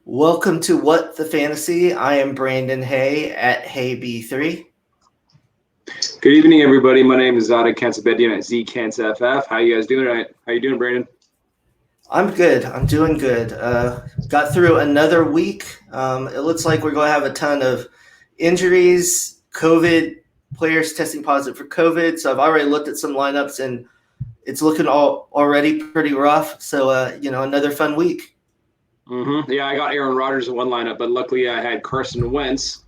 Welcome to What the Fantasy. I am Brandon Hay at HayB3. Good evening, everybody. My name is Zada Kansabedian at ZKansFF. How you guys doing tonight? How you doing, Brandon? I'm good. I'm doing good. Got through another week. It looks like we're going to have a ton of injuries, COVID, players testing positive for COVID. So I've already looked at some lineups and it's looking already pretty rough. So, another fun week. Yeah, I got Aaron Rodgers in one lineup, but luckily I had Carson Wentz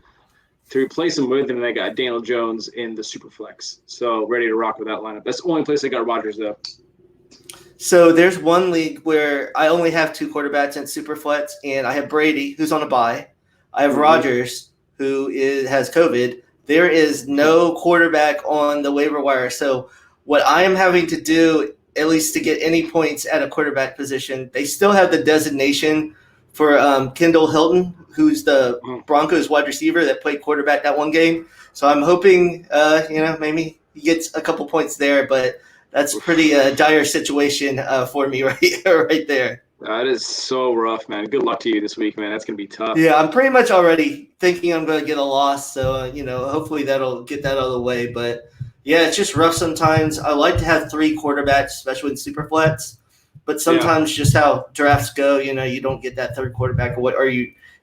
to replace him with, and then I got Daniel Jones in the Superflex. So ready to rock with that lineup. That's the only place I got Rodgers, though. So there's one league where I only have two quarterbacks in Superflex, and I have Brady, who's on a bye. I have Rodgers, who has COVID. There is no quarterback on the waiver wire. So what I am having to do, at least to get any points at a quarterback position, they still have the designation for Kendall Hilton, who's the Broncos wide receiver that played quarterback that one game. So I'm hoping, maybe he gets a couple points there, but that's pretty dire situation for me right there. That is so rough, man. Good luck to you this week, man. That's going to be tough. Yeah, I'm pretty much already thinking I'm going to get a loss. So, hopefully that'll get that out of the way. But, yeah, it's just rough sometimes. I like to have three quarterbacks, especially in Superflex. But sometimes just how drafts go, you don't get that third quarterback.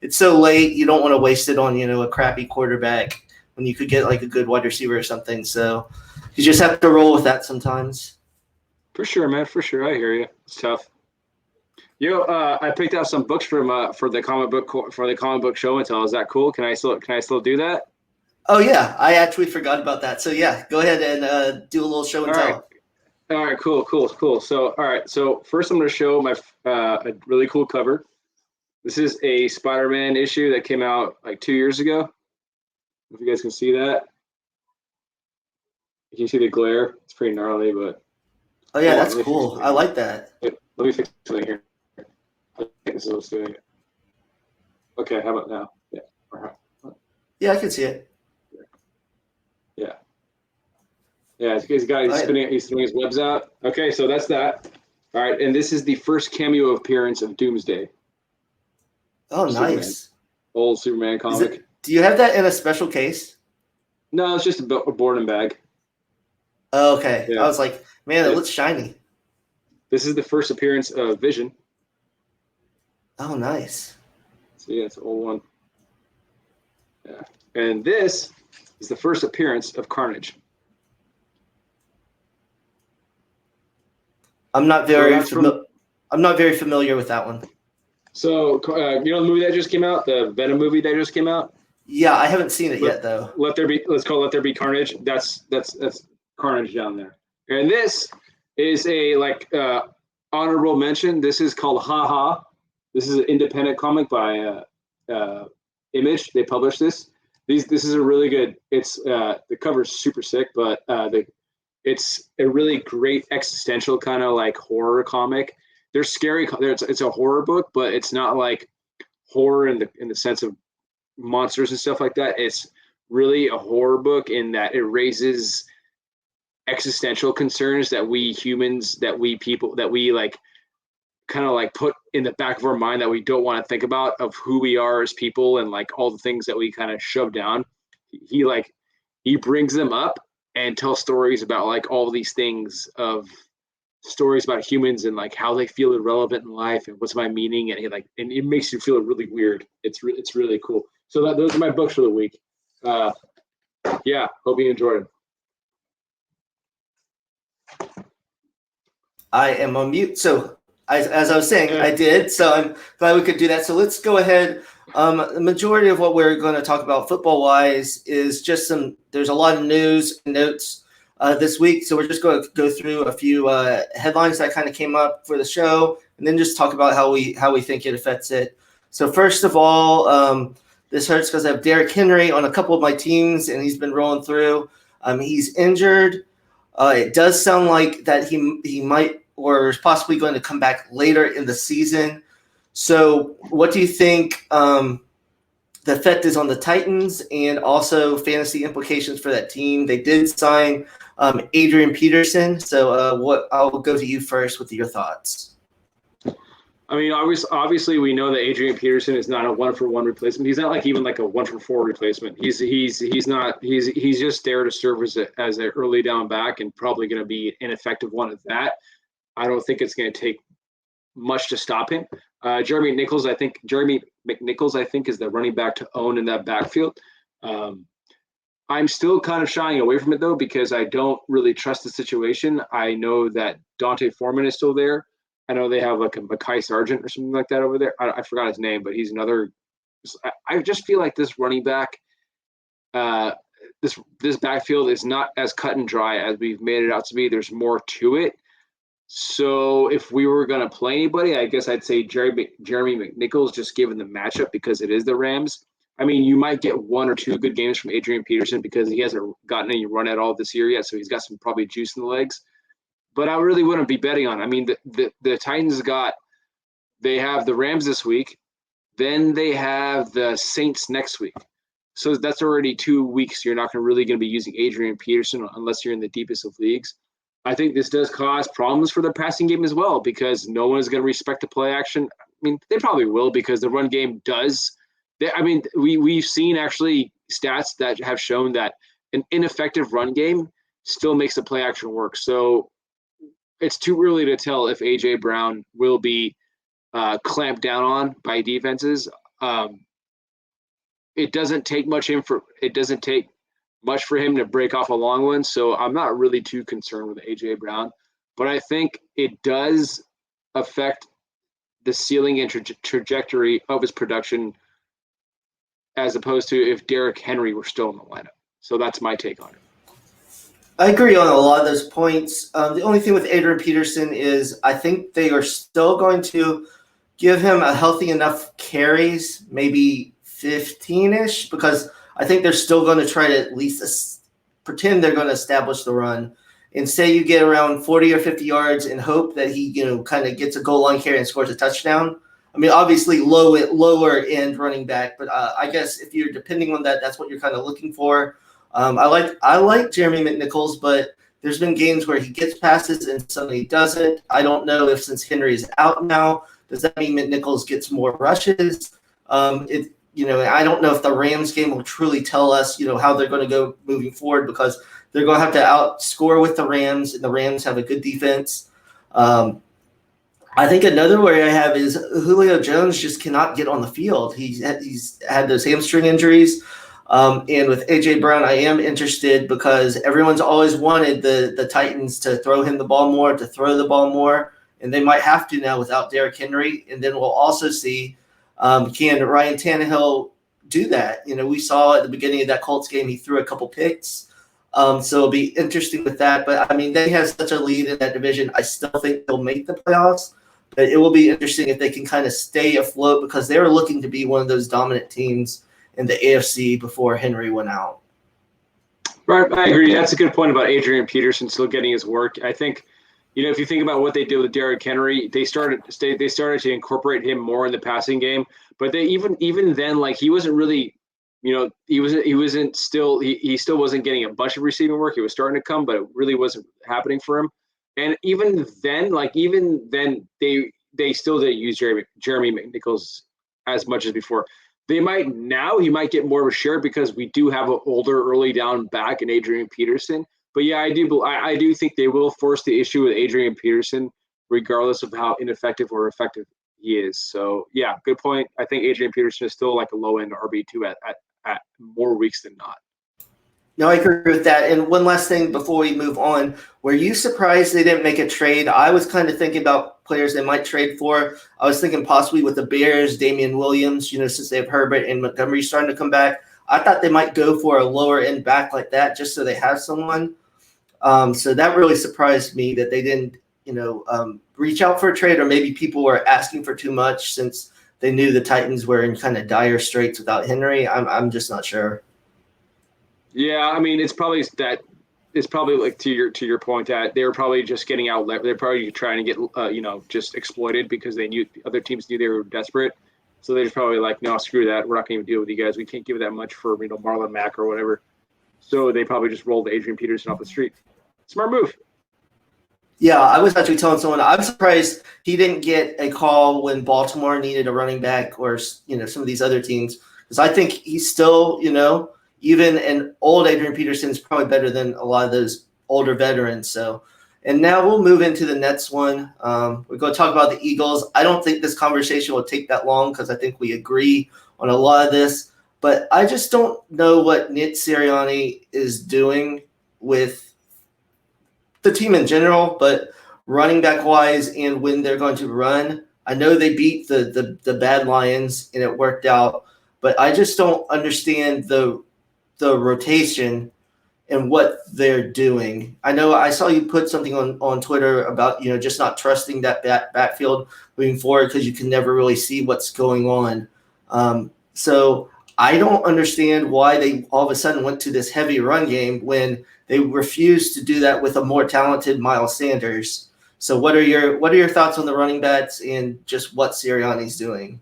It's so late, you don't want to waste it on, a crappy quarterback when you could get like a good wide receiver or something. So you just have to roll with that sometimes. For sure, man. For sure. I hear you. It's tough. I picked out some books for the comic book show and tell. Is that cool? Can I still do that? Oh yeah, I actually forgot about that. So yeah, go ahead and do a little show and tell. All right, cool. So first I'm going to show my a really cool cover. This is a Spider-Man issue that came out like 2 years ago. If you guys can see that. You can see the glare. It's pretty gnarly, but. Oh yeah, that's cool. I like that. Let me fix something here. I think this is what's doing it. Okay, how about now? Yeah. Yeah, I can see it. Yeah, he's spinning his webs out. Okay, so that's that. All right, and this is the first cameo appearance of Doomsday. Oh, nice. Old Superman comic. Do you have that in a special case? No, it's just a boredom bag. Oh, okay. Yeah. I was like, man, it looks shiny. This is the first appearance of Vision. Oh, nice. See, it's an old one. Yeah. And this is the first appearance of Carnage. I'm not very familiar with that one. So, the movie that just came out, the Venom movie that just came out? Yeah, I haven't seen it yet, though. Let's call Let There Be Carnage. That's Carnage down there. And this is a honorable mention. This is called Ha Ha. This is an independent comic by Image. They published this. This is a really good. It's the cover's super sick, but it's a really great existential kind of like horror comic. They're scary. It's a horror book, but it's not like horror in the sense of monsters and stuff like that. It's really a horror book in that it raises existential concerns that we humans, that we people, that we like kind of like put in the back of our mind that we don't want to think about, of who we are as people and like all the things that we kind of shove down. He brings them up and tell stories about like all these things, of stories about humans and like how they feel irrelevant in life and what's my meaning, and it makes you feel really weird. It's really cool. So those are my books for the week. Yeah, hope you enjoyed it. I am on mute. So as I was saying, I did. So I'm glad we could do that. So let's go ahead. The majority of what we're going to talk about football-wise is just there's a lot of news and notes this week. So we're just going to go through a few headlines that kind of came up for the show, and then just talk about how we think it affects it. So first of all, this hurts because I have Derrick Henry on a couple of my teams, and he's been rolling through. He's injured. It does sound like that he might or is possibly going to come back later in the season. So what do you think the effect is on the Titans, and also fantasy implications for that team? They did sign Adrian Peterson. So I'll go to you first with your thoughts. I mean, obviously, we know that Adrian Peterson is not a 1-for-1 replacement. He's not like even like a 1-for-4 replacement. He's just there to serve as an early down back and probably going to be an effective one at that. I don't think it's going to take much to stop him. Jeremy McNichols, I think, is the running back to own in that backfield. I'm still kind of shying away from it though because I don't really trust the situation. I know that Dante Foreman is still there. I know they have like a Mekhi Sargent or something like that over there. I forgot his name, but he's another. I just feel like this running back, this backfield is not as cut and dry as we've made it out to be. There's more to it. So if we were going to play anybody, I guess I'd say Jeremy McNichols, just given the matchup because it is the Rams. I mean, you might get 1 or 2 good games from Adrian Peterson because he hasn't gotten any run at all this year yet, so he's got some probably juice in the legs. But I really wouldn't be betting on it. I mean, the Titans they have the Rams this week, then they have the Saints next week. So that's already 2 weeks you're not really going to be using Adrian Peterson unless you're in the deepest of leagues. I think this does cause problems for the passing game as well because no one is going to respect the play action. I mean, they probably will because the run game does. We've seen actually stats that have shown that an ineffective run game still makes the play action work. So it's too early to tell if A.J. Brown will be clamped down on by defenses. It doesn't take much for him to break off a long one, so I'm not really too concerned with A.J. Brown. But I think it does affect the ceiling and trajectory of his production as opposed to if Derrick Henry were still in the lineup. So that's my take on it. I agree on a lot of those points. The only thing with Adrian Peterson is I think they are still going to give him a healthy enough carries, maybe 15-ish, because I think they're still going to try to at least pretend they're going to establish the run. And say you get around 40 or 50 yards and hope that he, kind of gets a goal line carry and scores a touchdown. I mean, obviously lower end running back, but I guess if you're depending on that, that's what you're kind of looking for. I like Jeremy McNichols, but there's been games where he gets passes and suddenly he doesn't. I don't know if since Henry is out now, does that mean McNichols gets more rushes? I don't know if the Rams game will truly tell us, how they're going to go moving forward because they're going to have to outscore with the Rams, and the Rams have a good defense. I think another worry I have is Julio Jones just cannot get on the field. He's had those hamstring injuries. And with A.J. Brown, I am interested because everyone's always wanted the Titans to throw him the ball more, to throw the ball more, and they might have to now without Derrick Henry. And then we'll also see can Ryan Tannehill do that? We saw at the beginning of that Colts game he threw a couple picks. So it'll be interesting with that. But, I mean, they have such a lead in that division. I still think they'll make the playoffs. But it will be interesting if they can kind of stay afloat because they were looking to be one of those dominant teams in the AFC before Henry went out. Right, I agree. That's a good point about Adrian Peterson still getting his work. I think, if you think about what they did with Derrick Henry, they started to incorporate him more in the passing game. But they even then, like he wasn't really, he still wasn't getting a bunch of receiving work. It was starting to come, but it really wasn't happening for him. And even then, they still didn't use Jeremy McNichols as much as before. He might get more of a share because we do have an older early down back in Adrian Peterson. But yeah, I do think they will force the issue with Adrian Peterson, regardless of how ineffective or effective he is. So yeah, good point. I think Adrian Peterson is still like a low end RB2 at more weeks than not. No, I agree with that. And one last thing before we move on. Were you surprised they didn't make a trade? I was kind of thinking about players they might trade for. I was thinking possibly with the Bears, Damian Williams, since they have Herbert and Montgomery starting to come back. I thought they might go for a lower end back like that just so they have someone. So that really surprised me that they didn't, reach out for a trade, or maybe people were asking for too much since they knew the Titans were in kind of dire straits without Henry. I'm just not sure. Yeah, I mean, it's probably like to your point that they were probably just getting out. They're probably trying to get just exploited because they knew other teams knew they were desperate. So they're just probably like, no, screw that. We're not going to deal with you guys. We can't give that much for Marlon Mack or whatever. So they probably just rolled Adrian Peterson off the street. Smart move. Yeah, I was actually telling someone I'm surprised he didn't get a call when Baltimore needed a running back or some of these other teams, because I think he's still even an old Adrian Peterson is probably better than a lot of those older veterans. So, and now we'll move into the next one. We're going to talk about the Eagles. I don't think this conversation will take that long because I think we agree on a lot of this, but I just don't know what Nick Sirianni is doing with the team in general, but running back wise and when they're going to run. I know they beat the bad Lions and it worked out, but I just don't understand the rotation and what they're doing. I know I saw you put something on Twitter about just not trusting that backfield moving forward because you can never really see what's going on. So I don't understand why they all of a sudden went to this heavy run game when they refused to do that with a more talented Miles Sanders. So what are your thoughts on the running backs and just what Sirianni's doing?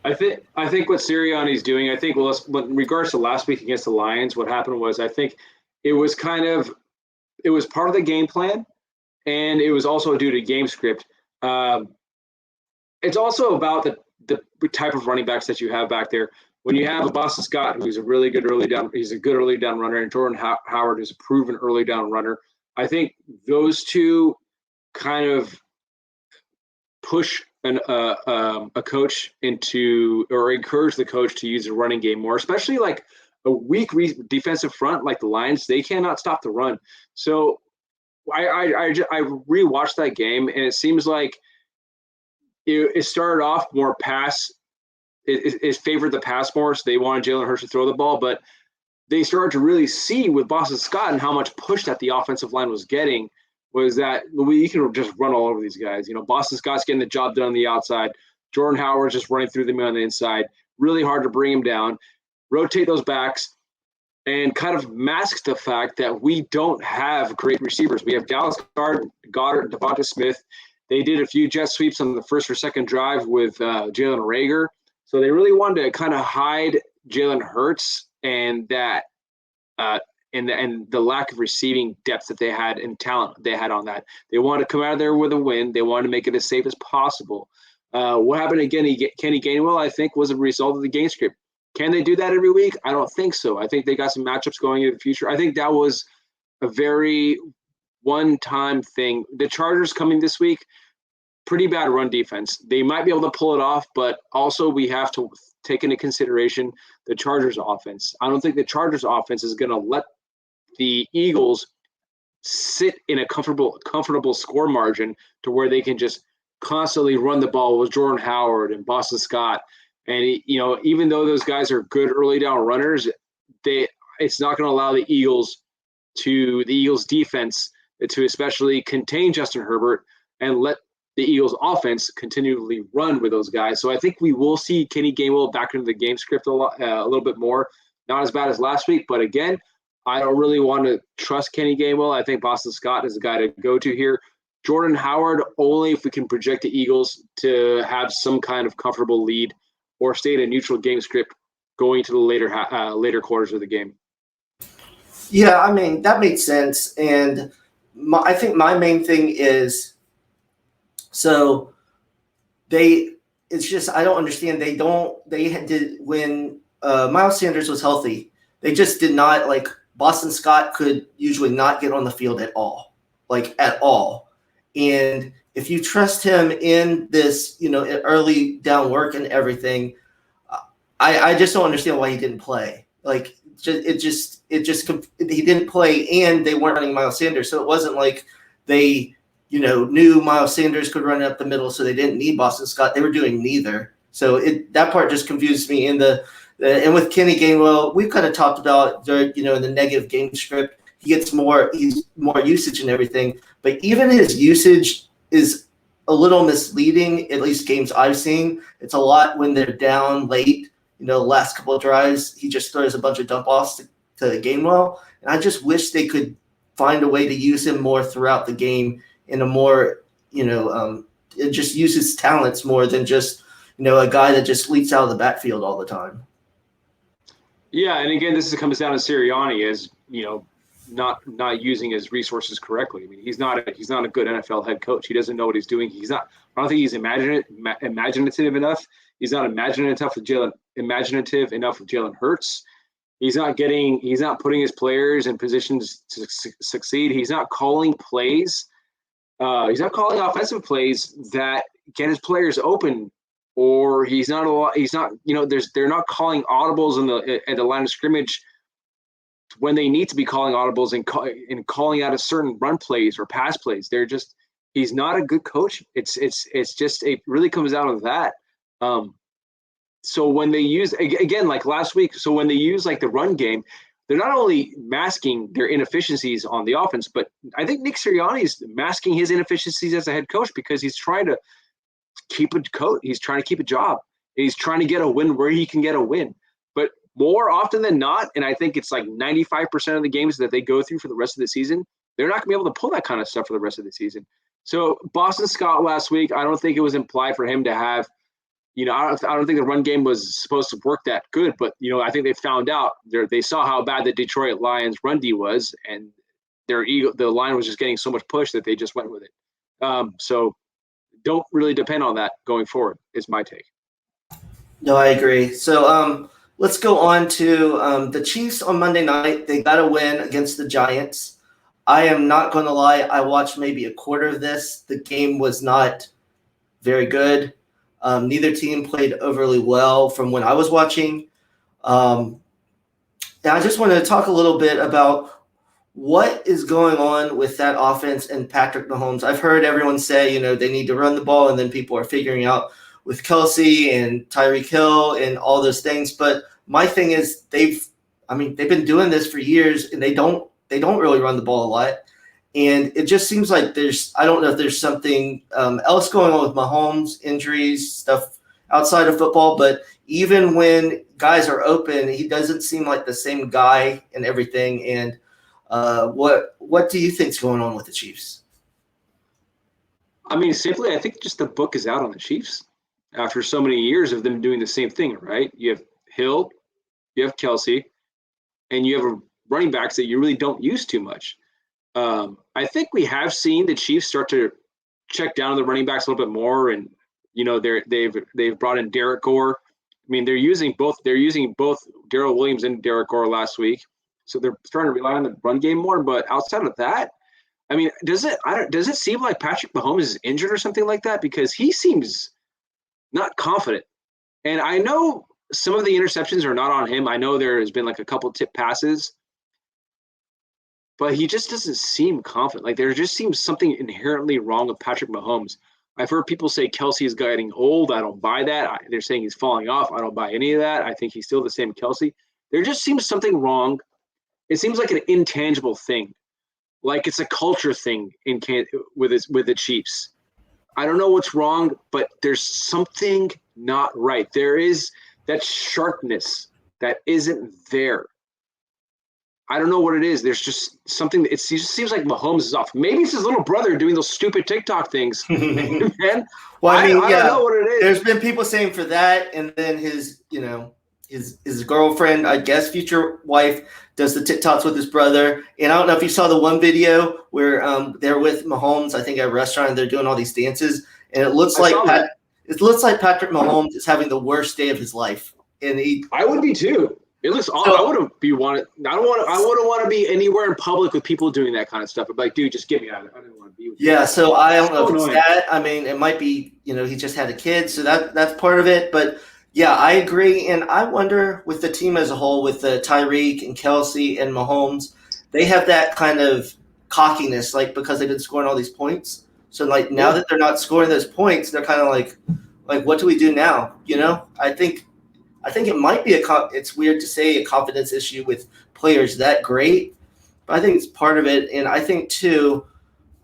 I think what Sirianni's doing, I think in regards to last week against the Lions, what happened was I think it was part of the game plan, and it was also due to game script. It's also about the type of running backs that you have back there. When you have a Boston Scott, who's a really good early down runner, and Jordan Howard, who's a proven early down runner, I think those two kind of push a coach into, or encourage the coach to use the running game more, especially like a weak defensive front like the Lions. They cannot stop the run. So I rewatched that game, and it seems like it started off more pass. It favored the pass more, so they wanted Jalen Hurts to throw the ball, but they started to really see with Boston Scott and how much push that the offensive line was getting was that you can just run all over these guys. Boston Scott's getting the job done on the outside. Jordan Howard's just running through them on the inside. Really hard to bring him down. Rotate those backs and kind of mask the fact that we don't have great receivers. We have Dallas Goedert, Devonta Smith. They did a few jet sweeps on the first or second drive with Jalen Reagor. So they really wanted to kind of hide Jalen Hurts and that and the lack of receiving depth that they had and talent they had on that. They wanted to come out of there with a win. They wanted to make it as safe as possible. What happened again? Kenny Gainwell, I think, was a result of the game script. Can they do that every week? I don't think so. I think they got some matchups going into the future. I think that was a very one-time thing. The Chargers coming this week, pretty bad run defense. They might be able to pull it off, but also we have to take into consideration the Chargers offense. I don't think the Chargers offense is going to let the Eagles sit in a comfortable score margin to where they can just constantly run the ball with Jordan Howard and Boston Scott. And even though those guys are good early down runners, it's not going to allow the Eagles defense to especially contain Justin Herbert and let the Eagles offense continually run with those guys. So I think we will see Kenny Gainwell back into the game script a little bit more. Not as bad as last week, but again, I don't really want to trust Kenny Gainwell. I think Boston Scott is the guy to go to here. Jordan Howard, only if we can project the Eagles to have some kind of comfortable lead or stay in a neutral game script going to the later quarters of the game. Yeah, I mean, that makes sense. And I think my main thing is, so it's just, I don't understand. When Miles Sanders was healthy, they just did not, like, Boston Scott could usually not get on the field at all. And if you trust him in this, early down work and everything, I just don't understand why he didn't play. Like, he didn't play, and they weren't running Miles Sanders. So it wasn't like they, knew Miles Sanders could run up the middle, so they didn't need Boston Scott. They were doing neither. So that part just confused me. And with Kenny Gainwell, we've kind of talked about, in the negative game script, he's more usage and everything. But even his usage is a little misleading, at least games I've seen. It's a lot when they're down late, the last couple of drives. He just throws a bunch of dump offs to Gainwell. And I just wish they could find a way to use him more throughout the game in a more, just use his talents more than just, a guy that just leaks out of the backfield all the time. Yeah, and again, this comes down to Sirianni. As not using his resources correctly. I mean, he's not a good NFL head coach. He doesn't know what he's doing. I don't think he's imaginative enough. He's not imaginative enough with Jalen Hurts. He's not putting his players in positions to succeed. He's not calling plays. He's not calling offensive plays that get his players open, or they're not calling audibles at the line of scrimmage when they need to be calling audibles and calling out a certain run plays or pass plays. He's not a good coach. It really comes out of that. So when they use, again, like last week, so when they use like the run game, they're not only masking their inefficiencies on the offense, but I think Nick Sirianni is masking his inefficiencies as a head coach because he's trying to keep a coach. He's trying to keep a job. He's trying to get a win where he can get a win. But more often than not, and I think it's like 95% of the games that they go through for the rest of the season, they're not going to be able to pull that kind of stuff for the rest of the season. So Boston Scott last week, I don't think it was implied for him to have, I don't think the run game was supposed to work that good, but, I think they found out they saw how bad the Detroit Lions run D was, and the line was just getting so much push that they just went with it. So don't really depend on that going forward is my take. No, I agree. So let's go on to the Chiefs on Monday night. They got a win against the Giants. I am not going to lie. I watched maybe a quarter of this. The game was not very good. Neither team played overly well from when I was watching. And I just wanted to talk a little bit about what is going on with that offense and Patrick Mahomes. I've heard everyone say, they need to run the ball, and then people are figuring out with Kelsey and Tyreek Hill and all those things. But my thing is they've been doing this for years, and they don't really run the ball a lot. And it just seems like I don't know if there's something else going on with Mahomes, injuries, stuff outside of football. But even when guys are open, he doesn't seem like the same guy and everything. And what do you think's going on with the Chiefs? I mean, simply, I think just the book is out on the Chiefs after so many years of them doing the same thing, right? You have Hill, you have Kelsey, and you have running backs that you really don't use too much. I think we have seen the Chiefs start to check down the running backs a little bit more, and they've brought in Derek Gore. I mean, they're using both Darrell Williams and Derek Gore last week, so they're starting to rely on the run game more. But outside of that, I mean, does it seem like Patrick Mahomes is injured or something like that? Because he seems not confident, and I know some of the interceptions are not on him. I know there has been like a couple tip passes, but he just doesn't seem confident. Like there just seems something inherently wrong with Patrick Mahomes. I've heard people say Kelsey is getting old. I don't buy that. They're saying he's falling off. I don't buy any of that. I think he's still the same Kelsey. There just seems something wrong. It seems like an intangible thing, like it's a culture thing with the Chiefs. I don't know what's wrong, but there's something not right. There is that sharpness that isn't there. I don't know what it is. There's just something. It just seems like Mahomes is off. Maybe it's his little brother doing those stupid TikTok things. Man, well, I don't know what it is. There's been people saying for that, and then his girlfriend, I guess, future wife, does the TikToks with his brother. And I don't know if you saw the one video where they're with Mahomes, I think at a restaurant, and they're doing all these dances, and it looks like Patrick Mahomes is having the worst day of his life. And I would be too. It looks awful. I wouldn't want to be anywhere in public with people doing that kind of stuff. I'd be like, dude, just get me out of it. I didn't want to be with you. Yeah, so I don't know if it's that. I mean, it might be, he just had a kid, so that's part of it. But yeah, I agree. And I wonder with the team as a whole, with the Tyreek and Kelsey and Mahomes, they have that kind of cockiness, like because they've been scoring all these points. So like now that they're not scoring those points, they're kind of like what do we do now? I think it might be it's weird to say a confidence issue with players that great, but I think it's part of it. And I think too,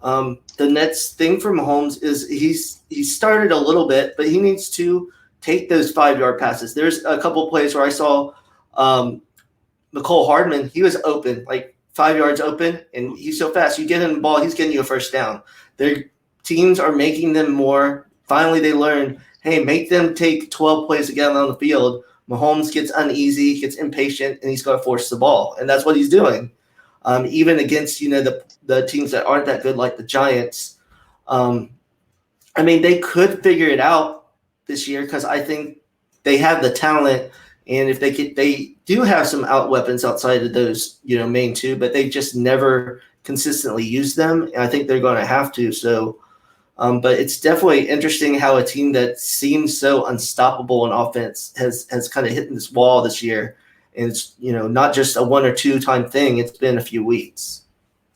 the next thing for Mahomes is he started a little bit, but he needs to take those 5-yard passes. There's a couple of plays where I saw Mecole Hardman. He was open, like 5 yards open, and he's so fast. You get him the ball, he's getting you a first down. Their teams are making them more. Finally, they learned, hey, make them take 12 plays to get on the field. Mahomes gets uneasy, gets impatient, and he's going to force the ball. And that's what he's doing. even against the teams that aren't that good, like the Giants. I mean, they could figure it out this year because I think they have the talent, and if they do have some out weapons outside of those main two, but they just never consistently use them, and I think they're going to have to. So, but it's definitely interesting how a team that seems so unstoppable in offense has kind of hit this wall this year, and it's not just a 1 or 2 time thing. It's been a few weeks.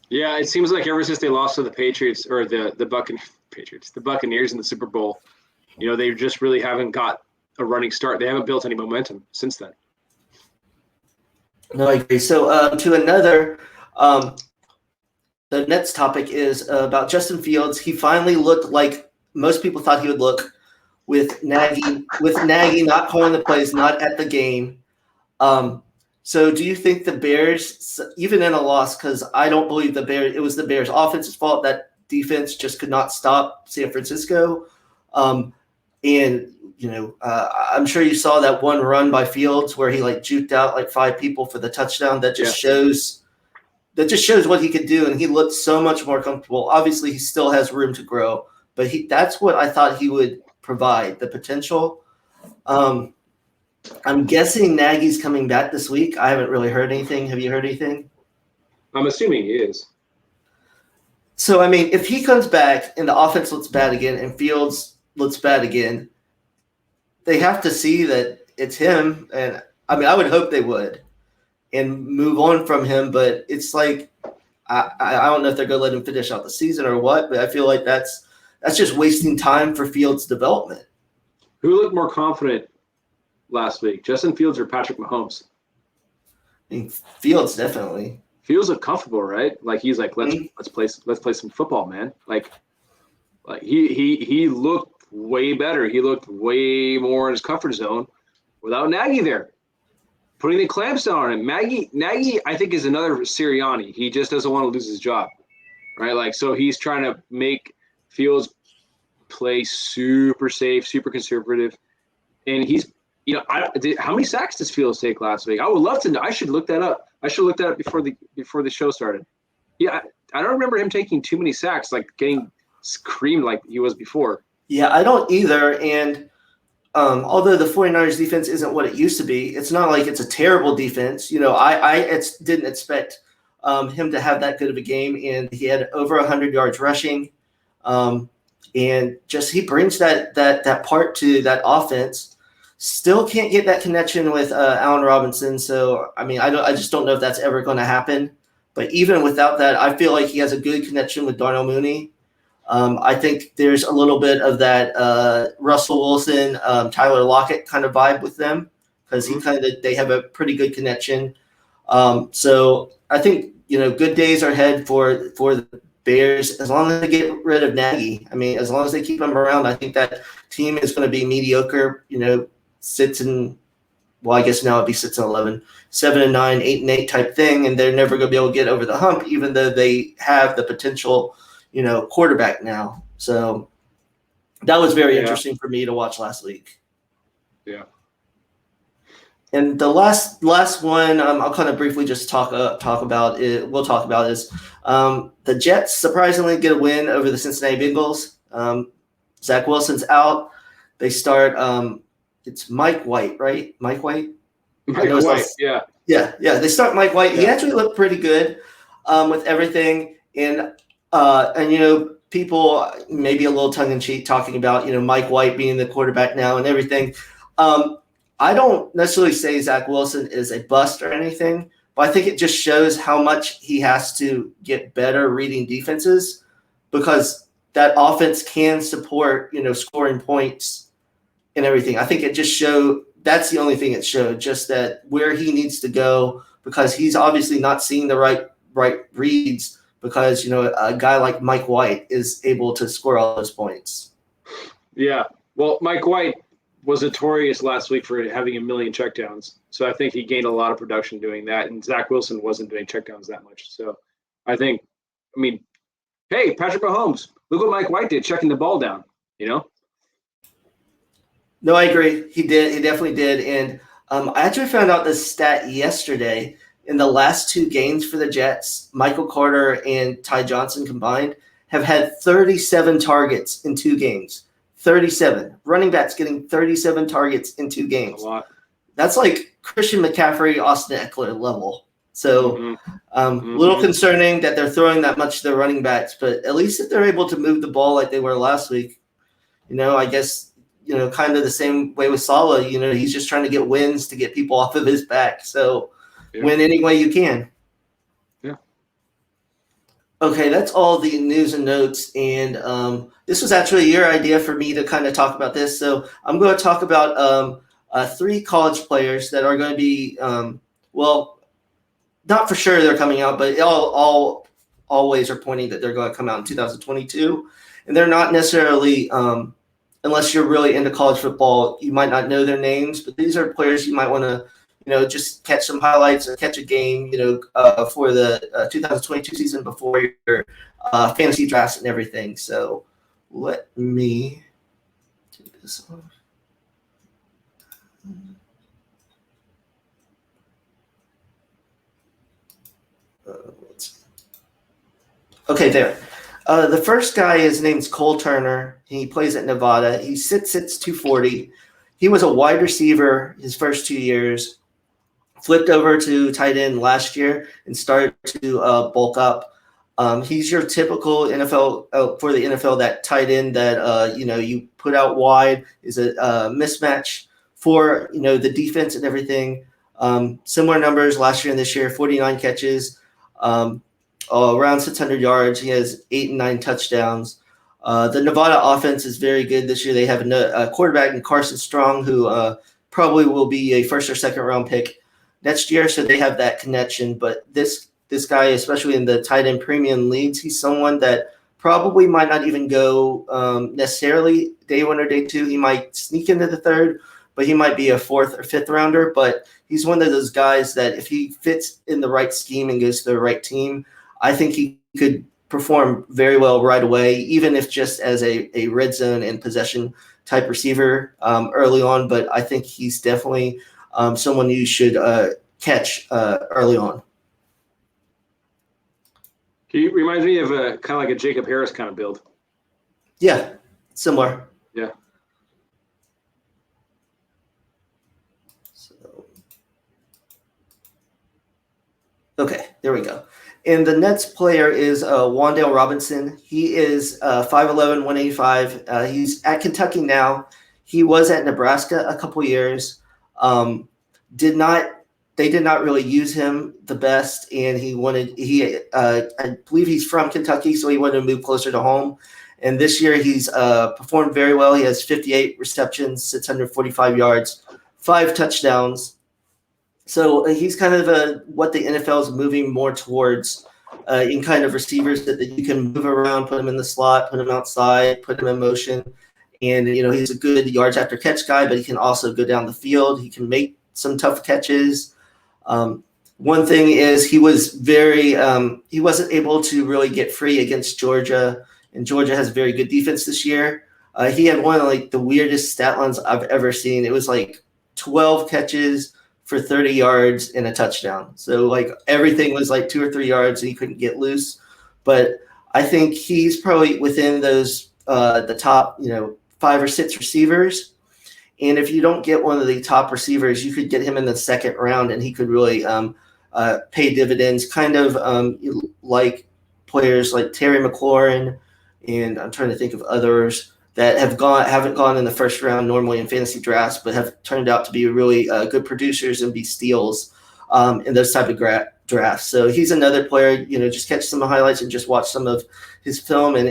Yeah, it seems like ever since they lost to the Patriots or the Buccaneers in the Super Bowl, they just really haven't got a running start. They haven't built any momentum since then. No, I agree. So to another, the next topic is about Justin Fields. He finally looked like most people thought he would look with Nagy not calling the plays, not at the game. So do you think the Bears, even in a loss, because I don't believe it was the Bears' offense's fault that defense just could not stop San Francisco. I'm sure you saw that one run by Fields where he juked out 5 people for the touchdown. That just shows what he could do, and he looked so much more comfortable. Obviously, he still has room to grow, but that's what I thought he would provide, the potential. I'm guessing Nagy's coming back this week. I haven't really heard anything. Have you heard anything? I'm assuming he is. So, I mean, if he comes back and the offense looks bad again and Fields looks bad again, they have to see that it's him. And, I mean, I would hope they would and move on from him. But it's I don't know if they're going to let him finish out the season or what, but I feel like that's just wasting time for Fields' development. Who looked more confident last week, Justin Fields or Patrick Mahomes? I mean, Fields definitely. Fields look comfortable, right? He's let's play some football, man. He looked way better. He looked way more in his comfort zone without Nagy there, putting the clamps down on him. Nagy, I think, is another Sirianni. He just doesn't want to lose his job, right? So he's trying to make Fields play super safe, super conservative, and he's. How many sacks does Fields take last week? I would love to know. I should look that up. Before the show started. Yeah, I don't remember him taking too many sacks, getting screamed like he was before. Yeah, I don't either. And although the 49ers defense isn't what it used to be, it's not like it's a terrible defense. I didn't expect him to have that good of a game, and he had over 100 yards rushing. And just he brings that part to that offense. Still can't get that connection with Allen Robinson. So, I mean, I just don't know if that's ever going to happen. But even without that, I feel like he has a good connection with Darnell Mooney. I think there's a little bit of that Russell Wilson, Tyler Lockett kind of vibe with them because they have a pretty good connection. So I think, good days are ahead for the Bears as long as they get rid of Nagy. I mean, as long as they keep him around, I think that team is going to be mediocre, sits in, well, I guess now it'd be 6-11, 7-9, 8-8 type thing, and they're never going to be able to get over the hump, even though they have the potential, quarterback now. So that was very interesting for me to watch last week. Yeah. And the last one, I'll kind of briefly just talk about it. We'll talk about is the Jets surprisingly get a win over the Cincinnati Bengals. Zach Wilson's out. They start. It's Mike White, right? Mike White. Yeah. They start Mike White. He actually looked pretty good with everything, and people maybe a little tongue in cheek talking about Mike White being the quarterback now and everything. I don't necessarily say Zach Wilson is a bust or anything, but I think it just shows how much he has to get better reading defenses because that offense can support scoring points and everything. I think it just showed that's the only thing it showed, just that where he needs to go because he's obviously not seeing the right reads because, a guy like Mike White is able to score all those points. Yeah. Well, Mike White was notorious last week for having 1 million checkdowns. So I think he gained a lot of production doing that. And Zach Wilson wasn't doing checkdowns that much. So I mean, hey, Patrick Mahomes, look what Mike White did, checking the ball down, No, I agree. He did. He definitely did. And I actually found out this stat yesterday in the last 2 games for the Jets, Michael Carter and Ty Johnson combined have had 37 targets in 2 games. 37. Running backs getting 37 targets in 2 games. A lot. That's like Christian McCaffrey, Austin Eckler level. So a little concerning that they're throwing that much to their running backs, but at least if they're able to move the ball like they were last week, I guess, kind of the same way with Saleh, he's just trying to get wins to get people off of his back. So win any way you can. Yeah. Okay, that's all the news and notes. And this was actually your idea for me to kind of talk about this. So I'm going to talk about 3 college players that are going to be, not for sure they're coming out, but all always are pointing that they're going to come out in 2022. And they're not necessarily, unless you're really into college football, you might not know their names, but these are players you might want to, just catch some highlights or catch a game, for the 2022 season before your fantasy drafts and everything. So let me take this off. Okay, there. The first guy, his name's Cole Turner. He plays at Nevada. He's 6'6", 240. He was a wide receiver his first 2 years, flipped over to tight end last year and started to bulk up. He's your typical NFL for the NFL, that tight end that you put out wide is a mismatch for the defense and everything. Similar numbers last year and this year: 49 catches, around 600 yards. He has 8 and 9 touchdowns. The Nevada offense is very good this year. They have a quarterback in Carson Strong, who probably will be a first or second round pick next year. So they have that connection. But this guy, especially in the tight end premium leagues, he's someone that probably might not even go necessarily day 1 or day 2. He might sneak into the 3rd, but he might be a 4th or 5th rounder. But he's one of those guys that if he fits in the right scheme and goes to the right team, I think he could perform very well right away, even if just as a red zone and possession type receiver early on. But I think he's definitely someone you should catch early on. He reminds me of a kind of like a Jacob Harris kind of build. Yeah, similar. Yeah. Okay, there we go. And the next player is Wan'Dale Robinson. He is 5'11", 185. He's at Kentucky now. He was at Nebraska a couple years. They did not really use him the best, and I believe he's from Kentucky, so he wanted to move closer to home. And this year he's performed very well. He has 58 receptions, 645 yards, 5 touchdowns. So he's kind of what the NFL is moving more towards in kind of receivers that you can move around, put him in the slot, put him outside, put him in motion. And, he's a good yards after catch guy, but he can also go down the field. He can make some tough catches. One thing is he was he wasn't able to really get free against Georgia, and Georgia has a very good defense this year. He had one of the weirdest stat lines I've ever seen. It was 12 catches for 30 yards and a touchdown. So everything was 2 or 3 yards and he couldn't get loose. But I think he's probably within those the top 5 or 6 receivers. And if you don't get one of the top receivers, you could get him in the 2nd round and he could really pay dividends, kind of like players like Terry McLaurin, and I'm trying to think of others that haven't gone in the 1st round normally in fantasy drafts, but have turned out to be really good producers and be steals in those type of drafts. So he's another player, just catch some highlights and just watch some of his film, and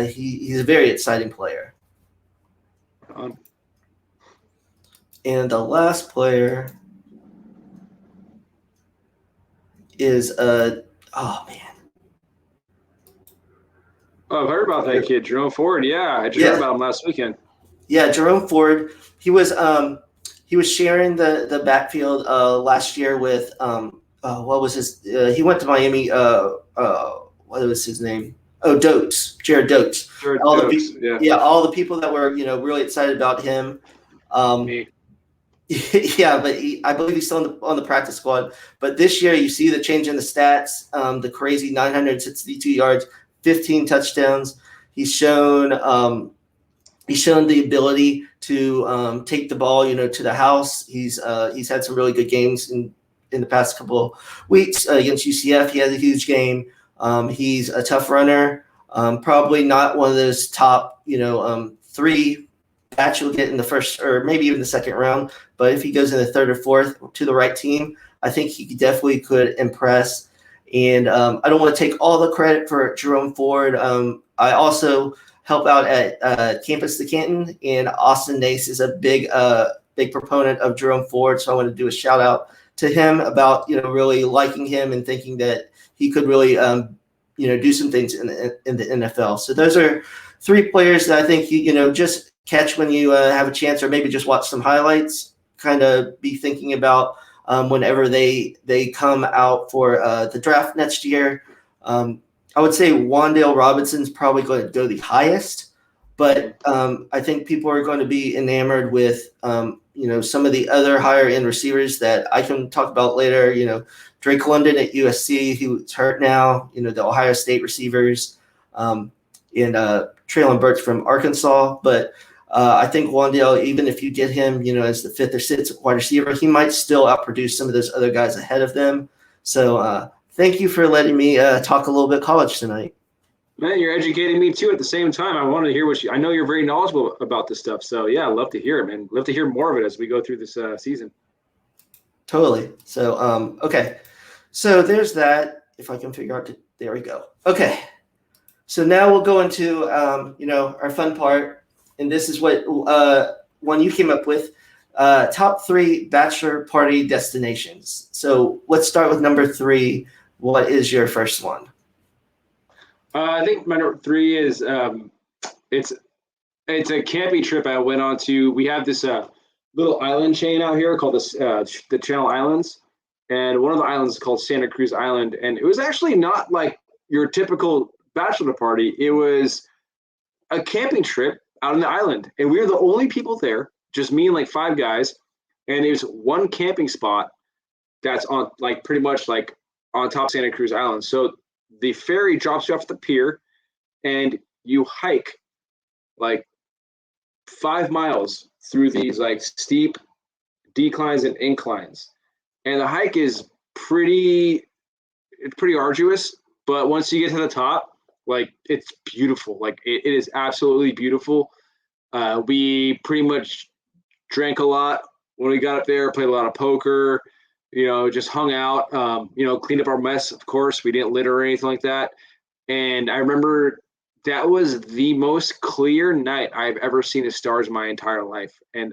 he's a very exciting player. And the last player is oh man. Oh, I've heard about that kid, Jerome Ford. Yeah, I heard about him last weekend. Yeah, Jerome Ford. He was sharing the backfield last year with what was his? He went to Miami. What was his name? Oh, Doaks, Jared Doaks. All the people that were really excited about him. Me. Yeah, but I believe he's still on the practice squad. But this year, you see the change in the stats, the crazy 962 yards, 15 touchdowns. He's shown the ability to take the ball, to the house. He's had some really good games in the past couple weeks against UCF. He had a huge game. He's a tough runner. Probably not one of those top, three bats you'll get in the first or maybe even the second round. But if he goes in the third or fourth to the right team, I think he definitely could impress. And I don't want to take all the credit for Jerome Ford. I also help out at Campus to Canton, and Austin Nace is a big proponent of Jerome Ford. So I want to do a shout out to him about really liking him and thinking that he could really do some things in the NFL. So those are three players that I think you just catch when you have a chance, or maybe just watch some highlights. Kind of be thinking about whenever they come out for the draft next year. I would say Wan'Dale Robinson's probably going to go the highest, but I think people are going to be enamored with some of the other higher end receivers that I can talk about later. Drake London at USC, who's hurt now. The Ohio State receivers, and Traylon Burks from Arkansas. But I think Wan'Dale, even if you get him, as the fifth or sixth wide receiver, he might still outproduce some of those other guys ahead of them. So thank you for letting me talk a little bit college tonight. Man, you're educating me too at the same time. I want to hear I know you're very knowledgeable about this stuff. So yeah, I'd love to hear it, man. Love to hear more of it as we go through this season. Totally. So, okay. So there's that. If I can figure out there we go. Okay. So now we'll go into, our fun part. And this is what one you came up with. Top 3 bachelor party destinations. So let's start with number 3. What is your first one? I think my number 3 is it's a camping trip I went on to. We have this little island chain out here called the Channel Islands, and one of the islands is called Santa Cruz Island. And it was actually not like your typical bachelor party. It was a camping trip out on the island, and we were the only people there, just me and like 5 guys. And it was one camping spot that's on like pretty much like on top of Santa Cruz Island. So the ferry drops you off at the pier, and you hike like 5 miles through these like steep declines and inclines. And the hike is pretty arduous, but once you get to the top, like it's beautiful. Like it is absolutely beautiful. We pretty much drank a lot when we got up there, played a lot of poker, just hung out, cleaned up our mess. Of course, we didn't litter or anything like that. And I remember that was the most clear night I've ever seen the stars in my entire life. And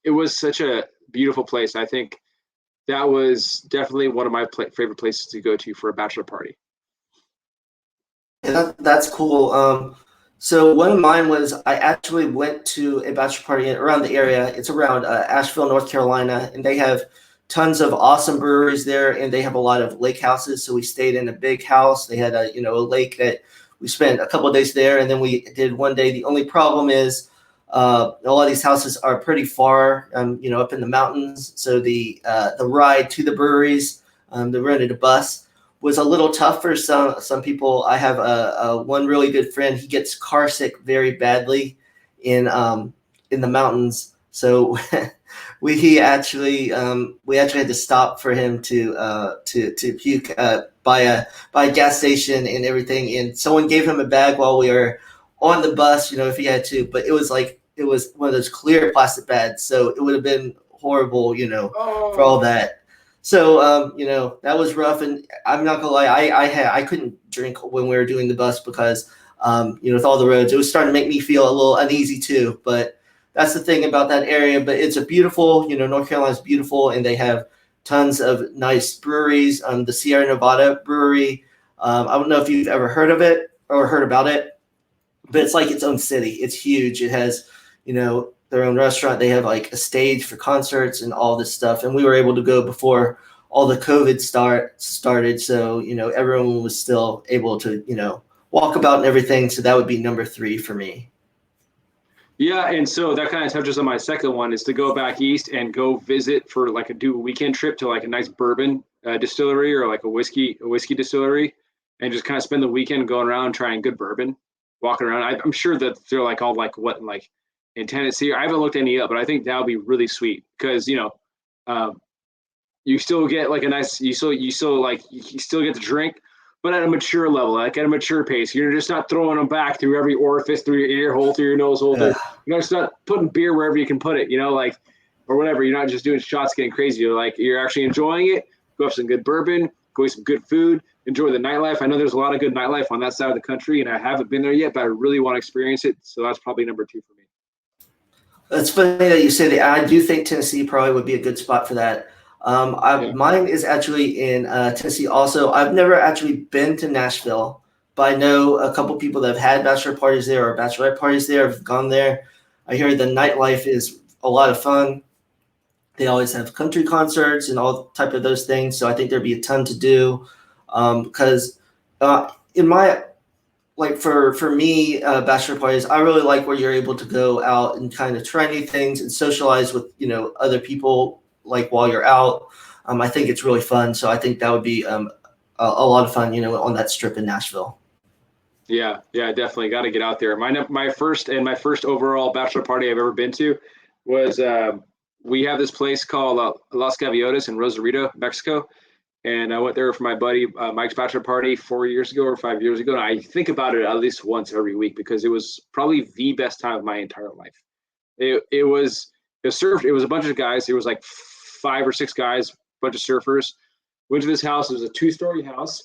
it was such a beautiful place. I think that was definitely one of my favorite places to go to for a bachelor party. Yeah, that's cool. So one of mine was I actually went to a bachelor party around the area. It's around Asheville, North Carolina, and they have tons of awesome breweries there, and they have a lot of lake houses. So we stayed in a big house. They had a lake that we spent a couple of days there, and then we did one day. The only problem is a lot of these houses are pretty far, up in the mountains. So the ride to the breweries, they rented a bus, was a little tough for some people. I have a one really good friend. He gets car sick very badly in the mountains. So we actually had to stop for him to puke by a gas station and everything. And someone gave him a bag while we were on the bus, if he had to. But it was one of those clear plastic bags, so it would have been horrible, for all that. So, that was rough, and I'm not gonna lie, I couldn't drink when we were doing the bus because, with all the roads, it was starting to make me feel a little uneasy too. But that's the thing about that area. But it's a beautiful, North Carolina's beautiful, and they have tons of nice breweries. The Sierra Nevada Brewery. I don't know if you've ever heard of it or heard about it, but it's like its own city. It's huge. It has, their own restaurant. They have like a stage for concerts and all this stuff. And we were able to go before all the COVID started. So, everyone was still able to, walk about and everything. So that would be number 3 for me. Yeah, and so that kind of touches on my second one is to go back east and go visit for like do a weekend trip to like a nice bourbon distillery or like a whiskey distillery, and just kind of spend the weekend going around trying good bourbon, walking around. I'm sure that they're like all like in Tennessee. I haven't looked any up, but I think that would be really sweet because um, you still get like a nice you still get to drink, but at a mature level, like at a mature pace. You're just not throwing them back through every orifice, through your ear hole, through your nose hole. Yeah. You're just not putting beer wherever you can put it, like or whatever. You're not just doing shots, getting crazy. You're actually enjoying it. Go have some good bourbon, go eat some good food, enjoy the nightlife. I know there's a lot of good nightlife on that side of the country, and I haven't been there yet, but I really want to experience it. So that's probably number 2 for me. It's funny that you say that. I do think Tennessee probably would be a good spot for that. Yeah. Mine is actually in Tennessee also. I've never actually been to Nashville, but I know a couple people that have had bachelor parties there or bachelorette parties there, have gone there. I hear the nightlife is a lot of fun. They always have country concerts and all type of those things. So I think there'd be a ton to do. Because in my like for me, bachelor parties, I really like where you're able to go out and kind of try new things and socialize with other people like while you're out. I think it's really fun, so I think that would be a lot of fun, on that strip in Nashville. Yeah, definitely got to get out there. My first overall bachelor party I've ever been to was we have this place called Las Gaviotas in Rosarito, Mexico, and I went there for my buddy Mike's bachelor party 4 years ago or 5 years ago. And I think about it at least once every week because it was probably the best time of my entire life. It was a bunch of guys. There was like 5 or 6 guys, bunch of surfers. Went to this house. It was a 2-story house,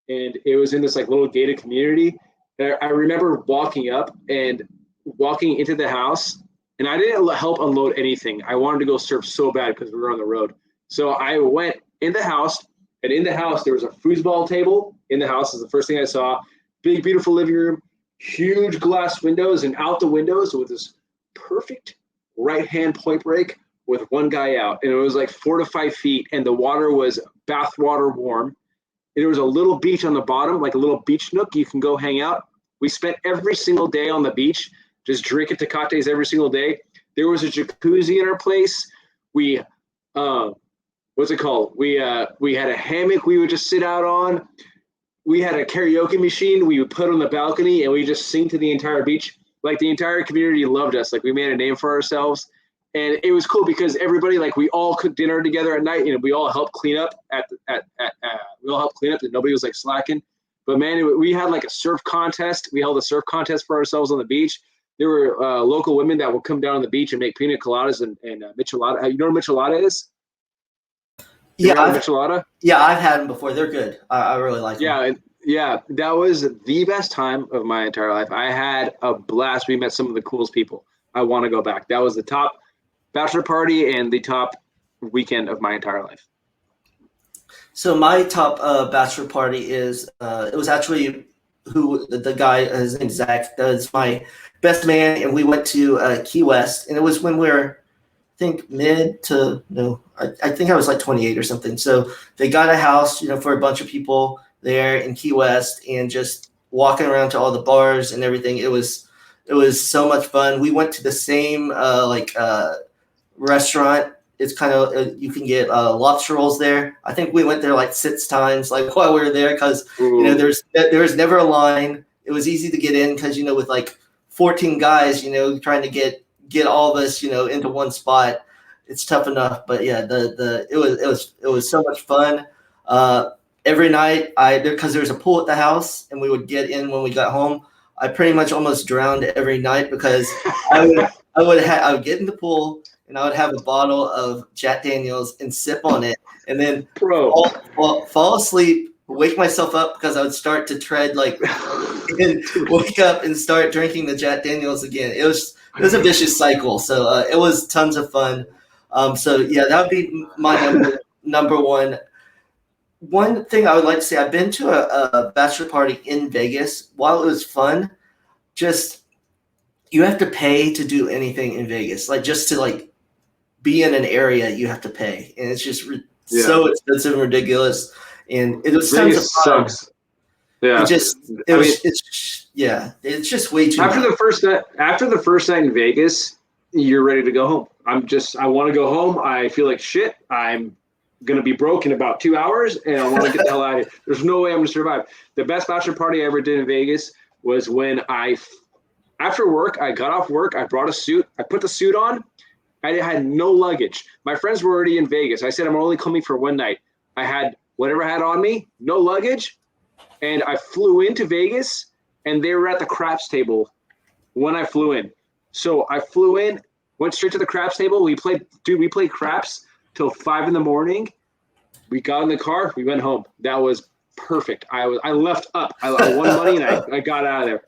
and it was in this like little gated community. I remember walking up and walking into the house, and I didn't help unload anything. I wanted to go surf so bad because we were on the road. So I went in the house, and in the house there was a foosball table. In the house is the first thing I saw. Big, beautiful living room, huge glass windows, and out the windows with this perfect right-hand point break with one guy out, and it was like 4 to 5 feet, and the water was bathwater warm. And there was a little beach on the bottom, like a little beach nook you can go hang out. We spent every single day on the beach, just drinking tecates every single day. There was a jacuzzi in our place. We, what's it called? We had a hammock we would just sit out on. We had a karaoke machine we would put on the balcony, and we just sing to the entire beach. Like the entire community loved us. Like we made a name for ourselves. And it was cool because everybody, like we all cooked dinner together at night, and we all helped clean up we all helped clean up, and nobody was like slacking. But man, we had like a surf contest. We held a surf contest for ourselves on the beach. There were local women that would come down on the beach and make pina coladas and michelada. You know what michelada is? Michelada? Yeah, I've had them before. They're good. I really like them. Yeah, that was the best time of my entire life. I had a blast. We met some of the coolest people. I want to go back. That was the top bachelor party and the top weekend of my entire life. So my top bachelor party is it was actually who the guy, his name's Zach, that's my best man, and we went to Key West, and it was when we were, I think I think I was like 28 or something. So they got a house, for a bunch of people there in Key West, and just walking around to all the bars and everything. It was so much fun. We went to the same restaurant. It's kind of you can get lobster rolls there. I think we went there like 6 times, like while we were there, because there was never a line. It was easy to get in because with like 14 guys, trying to get all of us, into one spot, it's tough enough. But yeah, it was so much fun. Every night because there was a pool at the house, and we would get in when we got home. I pretty much almost drowned every night because I would get in the pool, and I would have a bottle of Jack Daniels and sip on it, and then fall asleep, wake myself up because I would start to tread and wake up and start drinking the Jack Daniels again. It was a vicious cycle. So it was tons of fun. So yeah, that would be my number one. One thing I would like to say, I've been to a bachelor party in Vegas. While it was fun, just you have to pay to do anything in Vegas. Like just to be in an area, you have to pay, and it's just so expensive and ridiculous. And it was Vegas sucks. Yeah. It's just way too after much. the first night in Vegas, you're ready to go home. I want to go home. I feel like shit. I'm going to be broke in about 2 hours, and I want to get the hell out of here. There's no way I'm going to survive. The best bachelor party I ever did in Vegas was when after work, I got off work, I brought a suit, I put the suit on, I had no luggage. My friends were already in Vegas. I said, I'm only coming for one night. I had whatever I had on me, no luggage, and I flew into Vegas, and they were at the craps table when I flew in. So I flew in, went straight to the craps table. We played craps till 5 a.m. We got in the car, we went home. That was perfect. I left up. I won money, and I got out of there.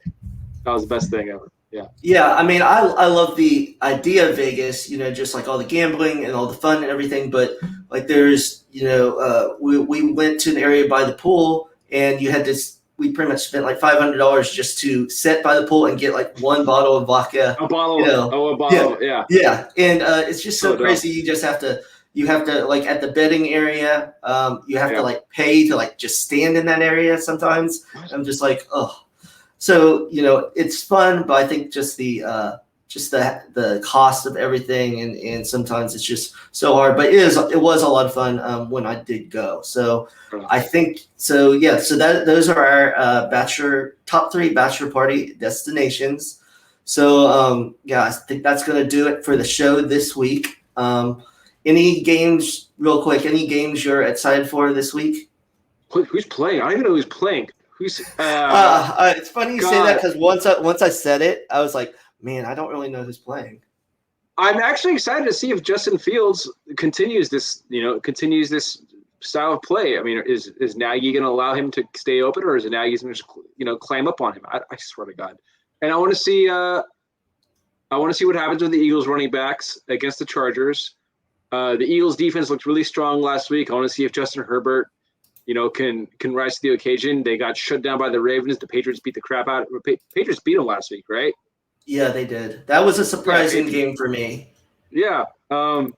That was the best thing ever. Yeah. Yeah, I mean, I love the idea of Vegas, just like all the gambling and all the fun and everything. But like there's, we went to an area by the pool, and we pretty much spent like $500 just to sit by the pool and get like one bottle of vodka. A bottle. Yeah. Yeah. And it's just so crazy. Dumb. You have to like at the betting area, you have to like pay to like just stand in that area sometimes. I'm just like, oh. So, it's fun, but I think just the cost of everything and sometimes it's just so hard, but it was a lot of fun when I did go. So I think so. Yeah. So those are our top 3 bachelor party destinations. So I think that's going to do it for the show this week. Any games real quick? Any games you're excited for this week? Who's playing? I don't even know who's playing. It's funny you say that because once I said it, I was like, man, I don't really know who's playing. I'm actually excited to see if Justin Fields continues this style of play. I mean, is Nagy going to allow him to stay open, or is Nagy going to climb up on him? I swear to God. And I want to see what happens with the Eagles running backs against the Chargers. The Eagles defense looked really strong last week. I want to see if Justin Herbert can rise to the occasion. They got shut down by the Ravens. The Patriots beat the crap out. Patriots beat them last week, right? Yeah, they did. That was a surprising game for me. Yeah. There's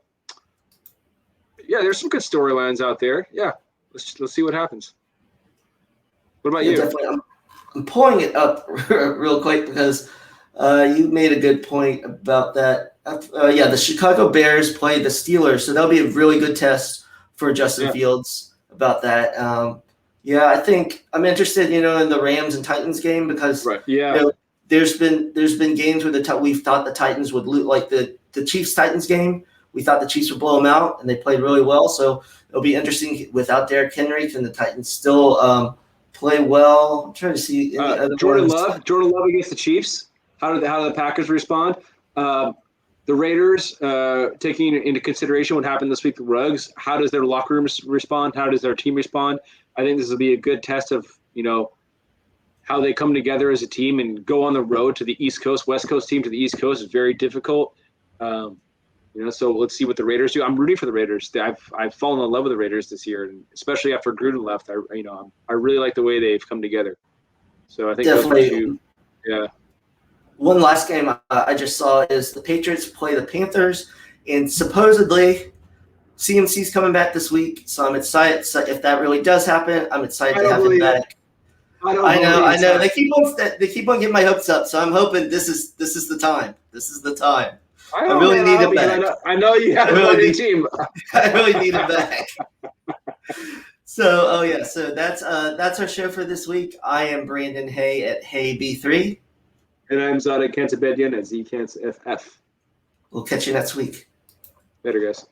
some good storylines out there. Yeah. Let's see what happens. What about you? Definitely. I'm pulling it up real quick because you made a good point about that. The Chicago Bears play the Steelers, so that'll be a really good test for Justin Fields. About that. I think I'm interested, in the Rams and Titans game because there's been games where we've thought the Titans would lose, like the Chiefs Titans game. We thought the Chiefs would blow them out, and they played really well. So it'll be interesting without Derrick Henry. Can the Titans still play well? I'm trying to see any other Jordan Love against the Chiefs. How do the Packers respond? The Raiders, taking into consideration what happened this week with Ruggs, how does their locker room respond? How does their team respond? I think this will be a good test of, how they come together as a team and go on the road to the East Coast. West Coast team to the East Coast is very difficult. So let's see what the Raiders do. I'm rooting for the Raiders. I've fallen in love with the Raiders this year, and especially after Gruden left. I really like the way they've come together. So I think definitely. Those are two. Yeah. One last game I just saw is the Patriots play the Panthers, and supposedly CMC's coming back this week. So I'm excited. So if that really does happen, I'm excited to have him back. I know. They keep on getting my hopes up. So I'm hoping this is the time. This is the time. I really need him back. I know you have a winning team. I really need him back. So so that's our show for this week. I am Brandon Hay at HayB3. And I'm Zada Cantabedian at ZCantsFF. We'll catch you next week. Later, guys.